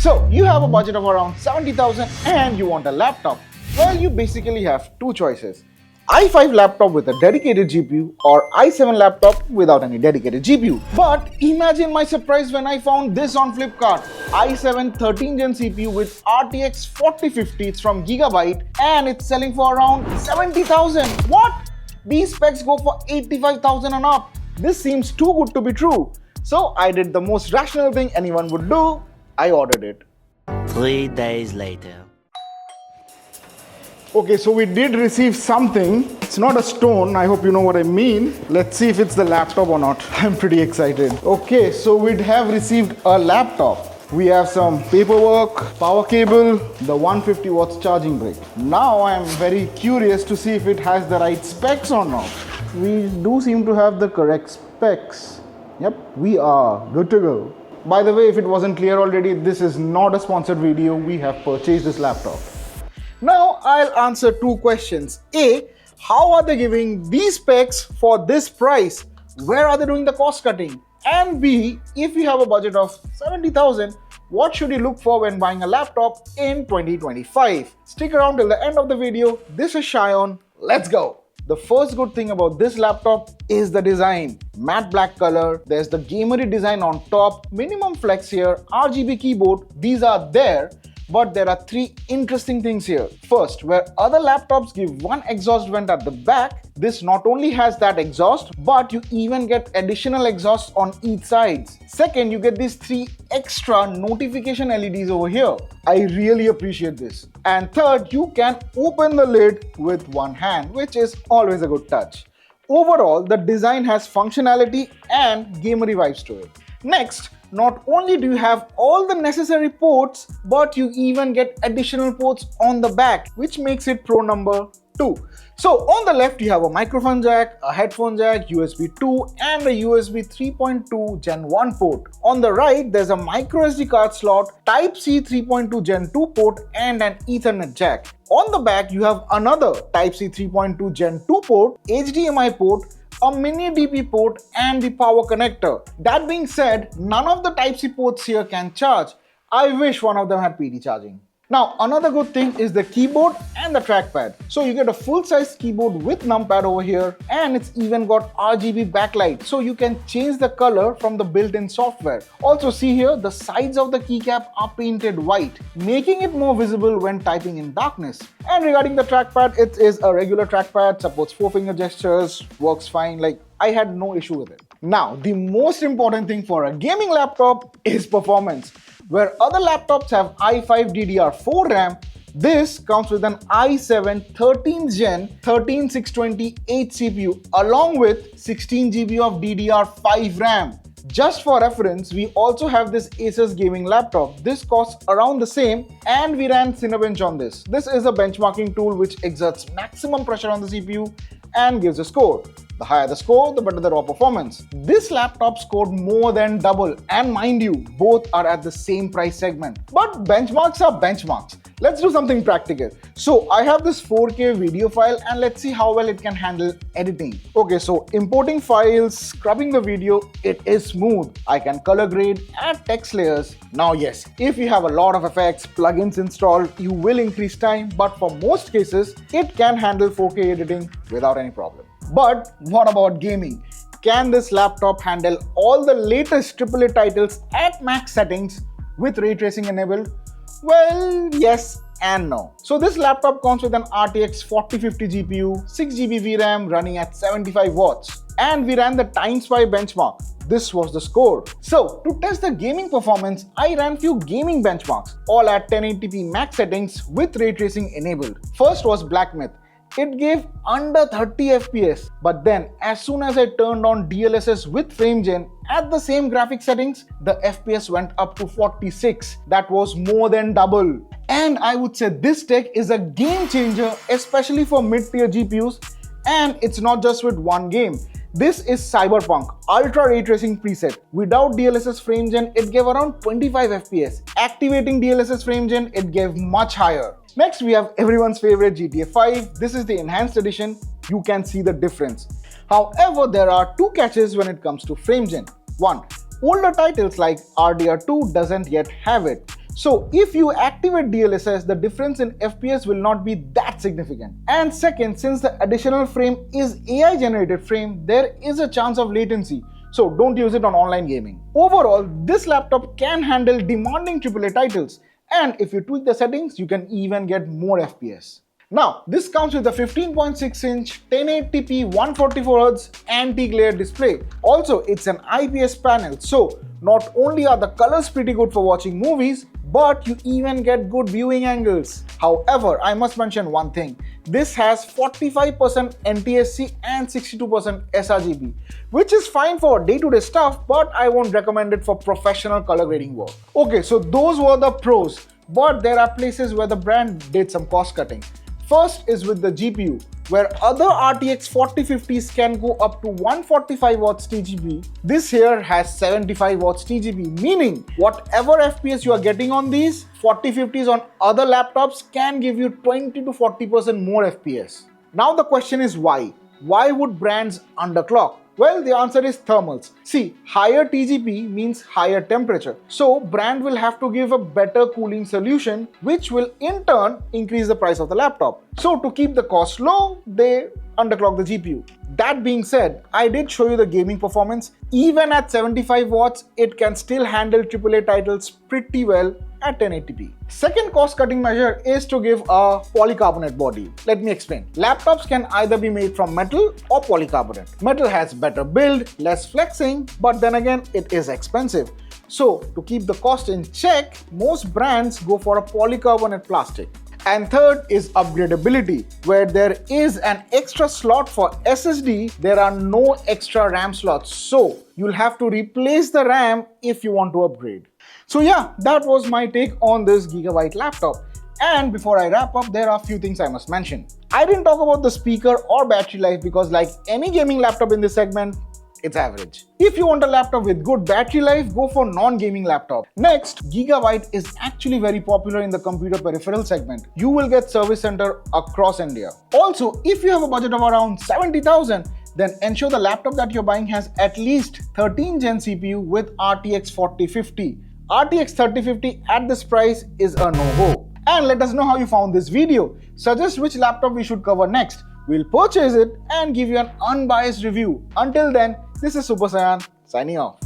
So you have a budget of around 70,000 and you want a laptop. Well, you basically have two choices. i5 laptop with a dedicated GPU or i7 laptop without any dedicated GPU. But imagine my surprise when I found this on Flipkart. i7 13th Gen CPU with RTX 4050, it's from Gigabyte and it's selling for around 70,000. What? These specs go for 85,000 and up. This seems too good to be true. So I did the most rational thing anyone would do. I ordered it. 3 days later. Okay, so we did receive something. It's not a stone, I hope you know what I mean. Let's see if it's the laptop or not. I'm pretty excited. Okay, so we'd have received a laptop. We have some paperwork, power cable, the 150 watts charging brick. Now I'm very curious to see if it has the right specs or not. We do seem to have the correct specs. Yep, we are good to go. By the way, if it wasn't clear already, this is not a sponsored video. We have purchased this laptop. Now I'll answer two questions. A, how are they giving these specs for this price? Where are they doing the cost cutting? And B, if you have a budget of 70,000, what should you look for when buying a laptop in 2025? Stick around till the end of the video. This is Shayon. Let's go. The first good thing about this laptop is the design. Matte black color, there's the gamery design on top, minimum flex here, RGB keyboard, these are there. But there are three interesting things here. First, where other laptops give one exhaust vent at the back, this not only has that exhaust, but you even get additional exhaust on each side. Second, you get these three extra notification LEDs over here. I really appreciate this. And third, you can open the lid with one hand, which is always a good touch. Overall, the design has functionality and gamery vibes to it. Next, not only do you have all the necessary ports, but you even get additional ports on the back, which makes it pro number 2. So on the left, you have a microphone jack, a headphone jack, USB 2 and a USB 3.2 Gen 1 port. On the right, there's a micro SD card slot, Type-C 3.2 Gen 2 port and an Ethernet jack. On the back, you have another Type-C 3.2 Gen 2 port, HDMI port, a mini DP port and the power connector. That being said, none of the Type-C ports here can charge. I wish one of them had PD charging. Now, another good thing is the keyboard and the trackpad. So you get a full-size keyboard with numpad over here and it's even got RGB backlight, so you can change the color from the built-in software. Also see here, the sides of the keycap are painted white, making it more visible when typing in darkness. And regarding the trackpad, it is a regular trackpad, supports 4-finger gestures, works fine, like I had no issue with it. Now, the most important thing for a gaming laptop is performance. Where other laptops have i5 DDR5 RAM, this comes with an i7 13th Gen 13620H CPU along with 16 GB of DDR5 RAM. Just for reference, we also have this Asus gaming laptop. This costs around the same and we ran Cinebench on this. This is a benchmarking tool which exerts maximum pressure on the CPU and gives a score. The higher the score, the better the raw performance. This laptop scored more than double, and mind you, both are at the same price segment. But benchmarks are benchmarks. Let's do something practical. So I have this 4K video file and let's see how well it can handle editing. Okay, so importing files, scrubbing the video, it is smooth. I can color grade, add text layers. Now yes, if you have a lot of effects, plugins installed, you will increase time, but for most cases, it can handle 4K editing without any problem. But what about gaming? Can this laptop handle all the latest AAA titles at max settings with ray tracing enabled? Well, yes and no. So this laptop comes with an RTX 4050 GPU, 6GB VRAM running at 75 watts. And we ran the TimeSpy benchmark. This was the score. So to test the gaming performance, I ran few gaming benchmarks, all at 1080p max settings with ray tracing enabled. First was Black Myth. It gave under 30 FPS, but then as soon as I turned on DLSS with FrameGen at the same graphic settings, the FPS went up to 46. That was more than double. And I would say this tech is a game changer, especially for mid-tier GPUs, and it's not just with one game. This is Cyberpunk Ultra Ray Tracing preset. Without DLSS FrameGen, it gave around 25 FPS. Activating DLSS FrameGen, it gave much higher. Next, we have everyone's favorite GTA 5. This is the enhanced edition. You can see the difference. However, there are two catches when it comes to FrameGen. One, older titles like RDR2 doesn't yet have it. So if you activate DLSS, the difference in FPS will not be that significant. And second, since the additional frame is AI generated frame, there is a chance of latency. So don't use it on online gaming. Overall, this laptop can handle demanding AAA titles. And if you tweak the settings, you can even get more FPS. Now, this comes with a 15.6-inch 1080p 144Hz anti-glare display. Also, it's an IPS panel, so not only are the colors pretty good for watching movies, but you even get good viewing angles. However, I must mention one thing. This has 45% NTSC and 62% sRGB, which is fine for day-to-day stuff, but I won't recommend it for professional color grading work. Okay, so those were the pros, but there are places where the brand did some cost cutting. First is with the GPU, where other RTX 4050s can go up to 145 watts TGP. This here has 75 watts TGP, meaning whatever FPS you are getting on these 4050s on other laptops can give you 20 to 40% more FPS. Now the question is why? Why would brands underclock? Well, the answer is thermals. See, higher TGP means higher temperature. So, brand will have to give a better cooling solution, which will in turn increase the price of the laptop. So, to keep the cost low, they underclock the GPU. That being said, I did show you the gaming performance. Even at 75 watts, it can still handle AAA titles pretty well at 1080p. Second cost-cutting measure is to give a polycarbonate body. Let me explain. Laptops can either be made from metal or polycarbonate. Metal has better build, less flexing, but then again, it is expensive. So, to keep the cost in check, most brands go for a polycarbonate plastic. And third is upgradability, where there is an extra slot for SSD, there are no extra RAM slots. So, you'll have to replace the RAM if you want to upgrade. So yeah, that was my take on this Gigabyte laptop. And before I wrap up, there are a few things I must mention. I didn't talk about the speaker or battery life because like any gaming laptop in this segment, it's average. If you want a laptop with good battery life, go for non-gaming laptop. Next, Gigabyte is actually very popular in the computer peripheral segment. You will get service center across India. Also, if you have a budget of around 70,000, then ensure the laptop that you're buying has at least 13 Gen CPU with RTX 4050. RTX 3050 at this price is a no-go. And let us know how you found this video. Suggest which laptop we should cover next. We'll purchase it and give you an unbiased review. Until then, this is Super Saiyan signing off.